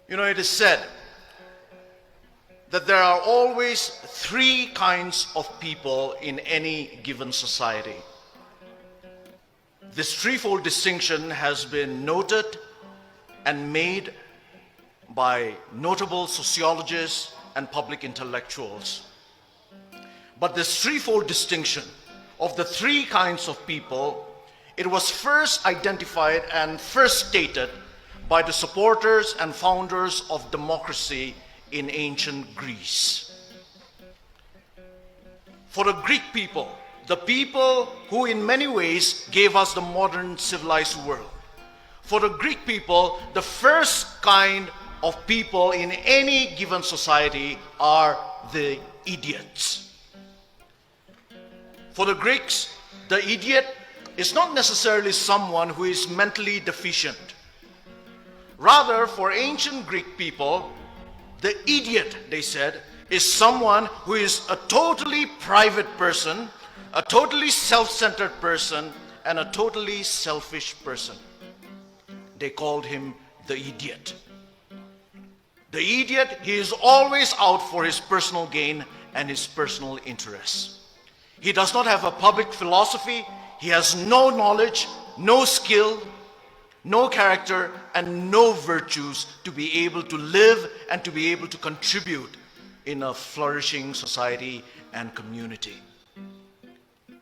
It is said that there are always three kinds of people in any given society. This threefold distinction has been noted and made by notable sociologists and public intellectuals. But this threefold distinction of the three kinds of people, it was first identified and first stated by the supporters and founders of democracy in ancient Greece. For the Greek people, the people who in many ways gave us the modern civilized world, for the Greek people, the first kind of people in any given society are the idiots. For the Greeks, the idiot is not necessarily someone who is mentally deficient. Rather, for ancient Greek people, the idiot, they said, is someone who is a totally private person, a totally self-centered person, and a totally selfish person. They called him the idiot. The idiot, he is always out for his personal gain and his personal interests. He does not have a public philosophy. He has no knowledge, no skill, no character, and no virtues to be able to live and to be able to contribute in a flourishing society and community.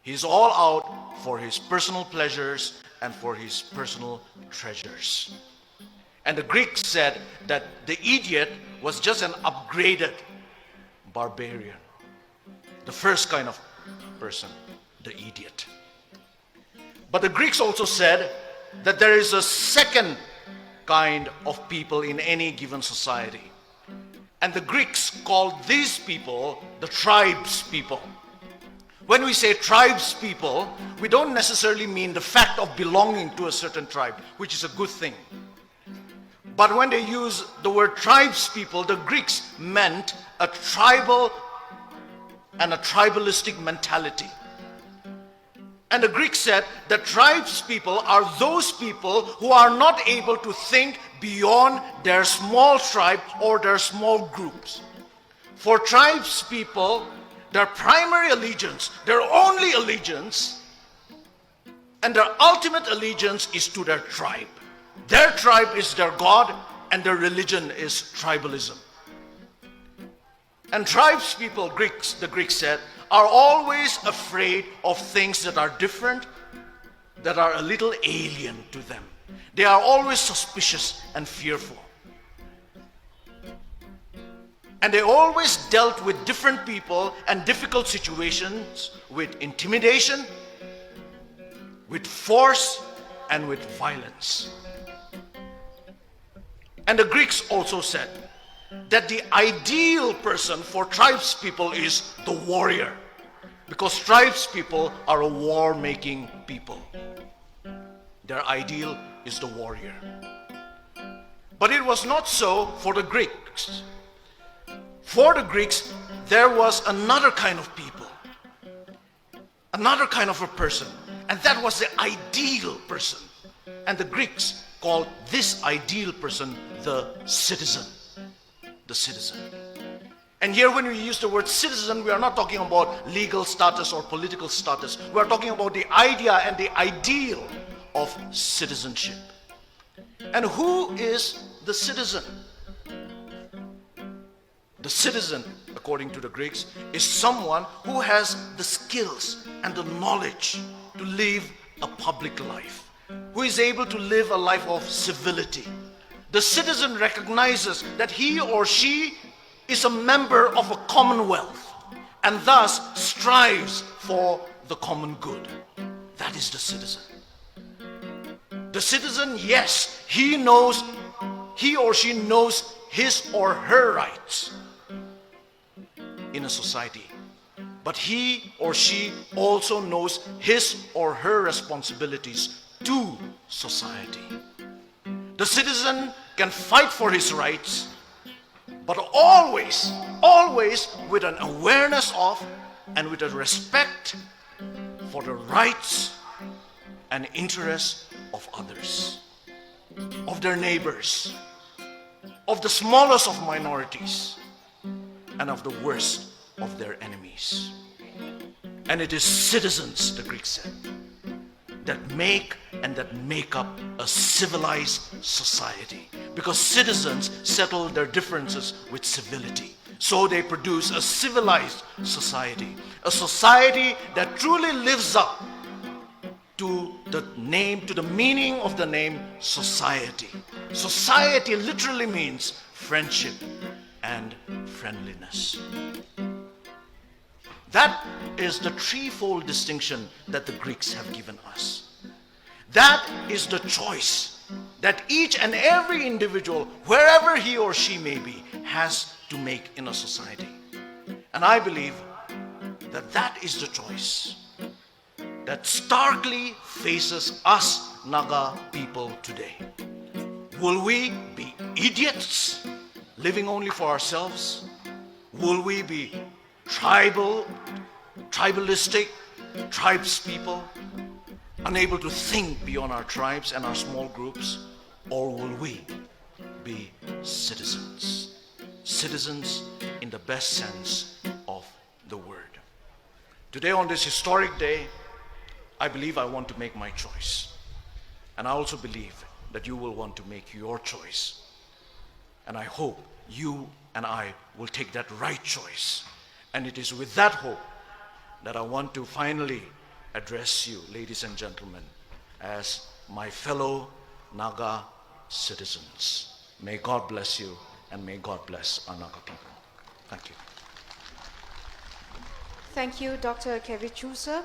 He's all out for his personal pleasures and for his personal treasures. And the Greeks said that the idiot was just an upgraded barbarian. The first kind of person, the idiot. But the Greeks also said that there is a second kind of people in any given society. And the Greeks called these people the tribes people. When we say tribes people, we don't necessarily mean the fact of belonging to a certain tribe, which is a good thing. But when they use the word tribes people, the Greeks meant a tribal and a tribalistic mentality. And the Greeks said that tribes people are those people who are not able to think beyond their small tribe or their small groups. For tribes people, their primary allegiance, their only allegiance, and their ultimate allegiance is to their tribe. Their tribe is their God, and their religion is tribalism. And tribes people, the Greeks said, are always afraid of things that are different, that are a little alien to them. They are always suspicious and fearful. And they always dealt with different people and difficult situations with intimidation, with force, and with violence. And the Greeks also said that the ideal person for tribes people is the warrior, because tribes people are a war-making people. Their ideal is the warrior. But it was not so for the Greeks. For the Greeks, there was another kind of people, another kind of a person, and that was the ideal person. And the Greeks called this ideal person the citizen. The citizen. And here when we use the word citizen, we are not talking about legal status or political status. We are talking about the idea and the ideal of citizenship. And who is the citizen? The citizen, according to the Greeks, is someone who has the skills and the knowledge to live a public life, who is able to live a life of civility. The citizen recognizes that he or she is a member of a commonwealth and thus strives for the common good. That is the citizen. The citizen, yes, he or she knows his or her rights in a society. But he or she also knows his or her responsibilities to society. The citizen can fight for his rights, but always with an awareness of and with a respect for the rights and interests of others, of their neighbors. of the smallest of minorities, and of the worst of their enemies. And it is citizens, the Greeks said, that make up a civilized society. Because citizens settle their differences with civility. So they produce a civilized society. A society that truly lives up to the name, to the meaning of the name society. Society literally means friendship and friendliness. That is the threefold distinction that the Greeks have given us. That is the choice that each and every individual, wherever he or she may be, has to make in a society. And I believe that that is the choice that starkly faces us Naga people today. Will we be idiots, living only for ourselves? Will we be tribalistic, tribes people, unable to think beyond our tribes and our small groups? Or will we be citizens? Citizens in the best sense of the word. Today, on this historic day, I believe I want to make my choice. And I also believe that you will want to make your choice. And I hope you and I will take that right choice. And it is with that hope that I want to finally address you, ladies and gentlemen, as my fellow Naga citizens. May God bless you, and may God bless our Naga people. Thank you. Thank you, Dr. Kevichusa.